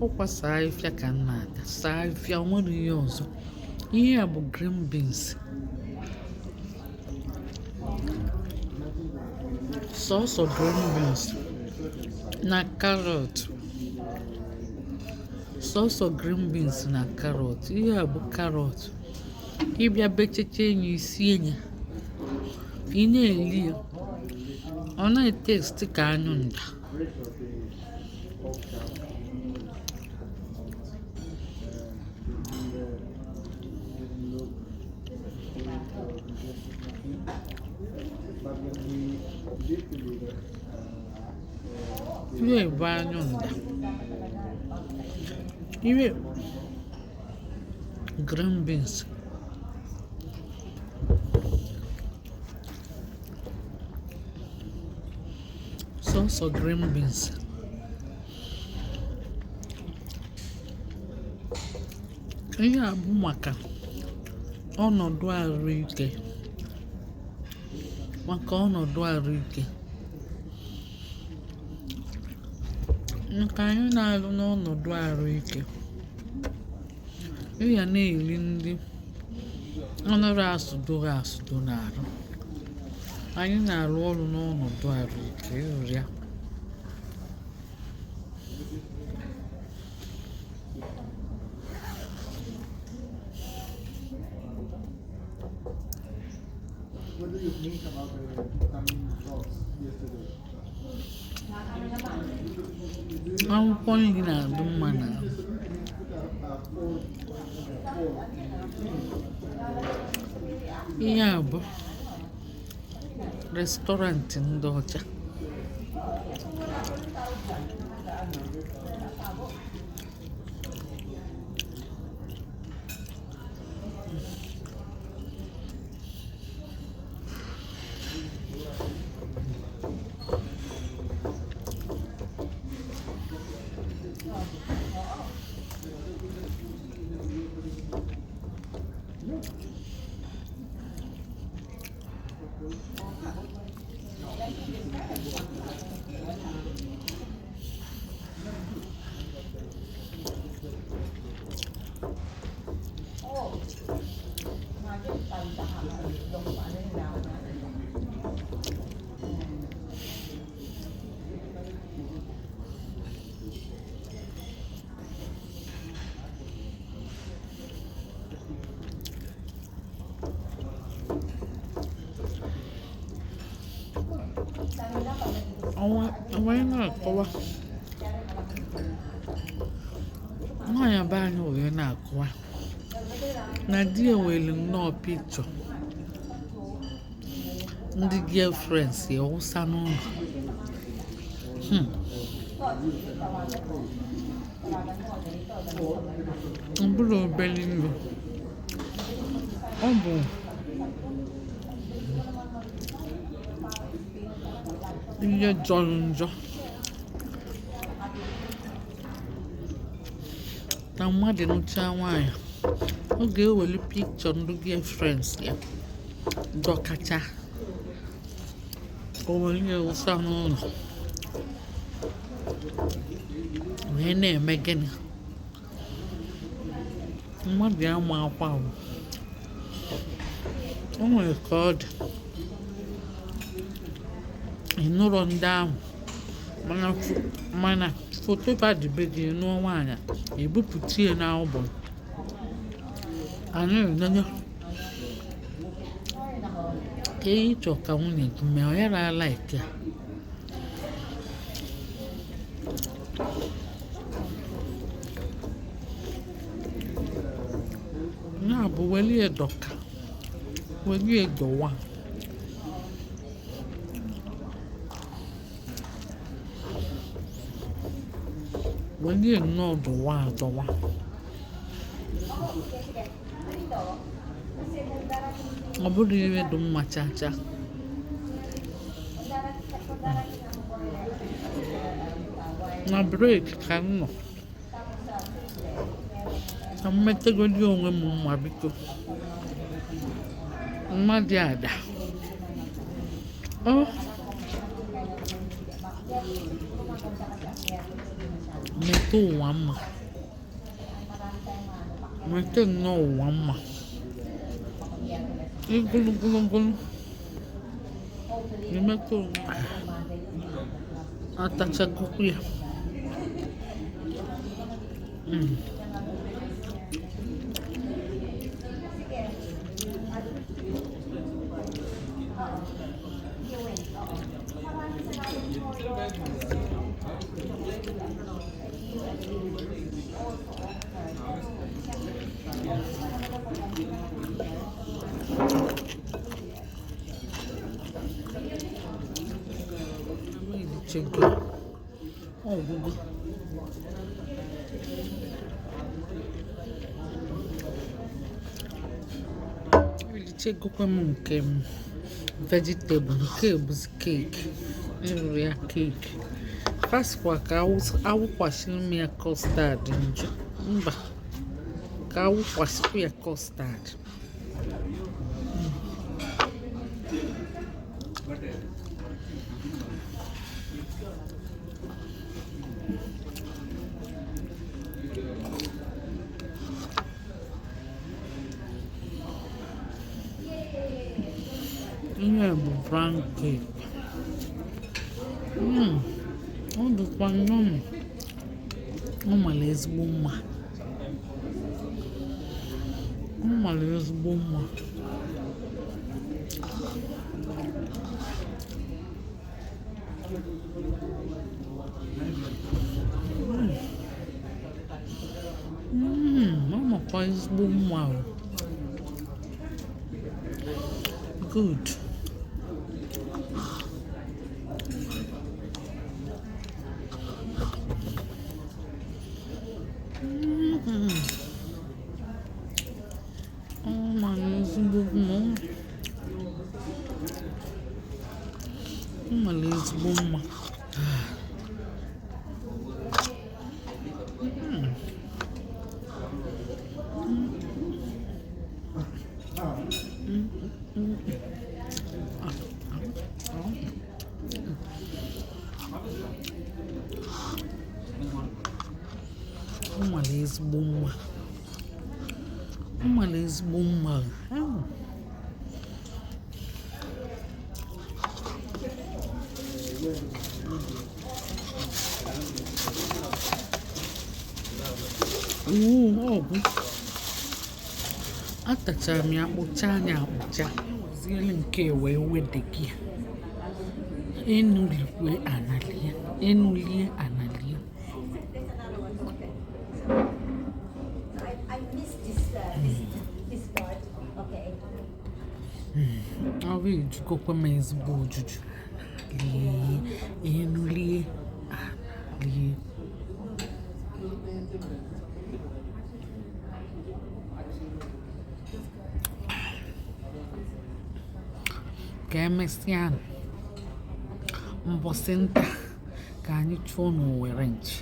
Ọkwa saa ifia ka m na-ata. Saa ifia o nwere ihe ọzọ. Ihe a bụ green beans. Sọọsọ green beans na carrot. Sọọsọ green beans na carrot. Ihe a bụ carrot. Ịbịa becheche enyi sie ya. Ị na-eli ya. Ọ na-etesti ka anyụ nda. Ihe bụ anyụ nda. Ihe green beans. Sọọsọ green beans. Ihe a bụ maka ọnọdụ ahụike. Maka ọnọdụ ahụike. Maka anyị na-alụ n'ọnọdụ ahụike. Ị ga na-eri ndị ọnọdụ asụdo na-arụ. Anyị na-arụ ọrụ n'ọnọdụ ahụike ịrịa. What do you think about the coming talks yesterday? Akwụkwọ nri na-adị mma n'ahụ. Ihe a bụ restọrantị ndị ọcha. Onwe na-akọwa. Nwaanyị be anyị wee na-akọwa na di ya nwere nnọọ pikchọ ndị girlfriends ya wụsa n'ụlọ. Ọ bụrụ obere ilu. Ọ bụ ihe jọrọ njọ na mmadụ nụchaa nwaanyị ọ ga-eweli pikchọ ndị girlfriends ya dọkacha o were ya wụsa n'ụlọ wee na-eme gịnị. Mmadụ ya ma akwa ahụ. O nwere ka ọ dị. Ịnụrọ ndị ahụ mana foto badịbe gị nụọ nwaanyị ebupụta ya n'albọm. Anyị enenye ka ihe ịchọ ka nwunye gị mee ọ yara like ya. Ya bụ weli dọka weli dọwa. Weli nnọọ dọwa. Ọ bụrụ ihe dị mma chacha. Na break ka m nọ. Ka m metegodi onwe m mma biko. Mmadụ ada. Meto ụwa mma. Mete nnọọ ụwa mma. Igulugulugulu. Imeto atachagokwu ya. Oh, Google. Chegokwa m nke m vegetable nke bụzi cake. Ịrụ ya cake. Fasikwa ka awụkwasịrị m ya custard njọ. Mba. Ka awụkwasịkwa ya custard. Ihe bụ brown cake. Ọ dịkwa nnọọ. Ọ mara ezigbo mma. Ọ mara ezigbo mma. Ọ makwa ezigbo mma. Good. Oh my ezigbo mma. Oh my ezigbo mma. Oh my ezigbo mma. Oh my ezigbo mma. Atachara m ya akpụcha anya akpụcha. Ziele nke wee wede gị. Enulie analia. Enulie analia. I missed this part. Okay. Ọ bụ ejikọkwa m ezigbo ojuju. Lie, enulie analia. Ka emesịa mbọsị nta ka anyị chụọ n'Owerre nchi.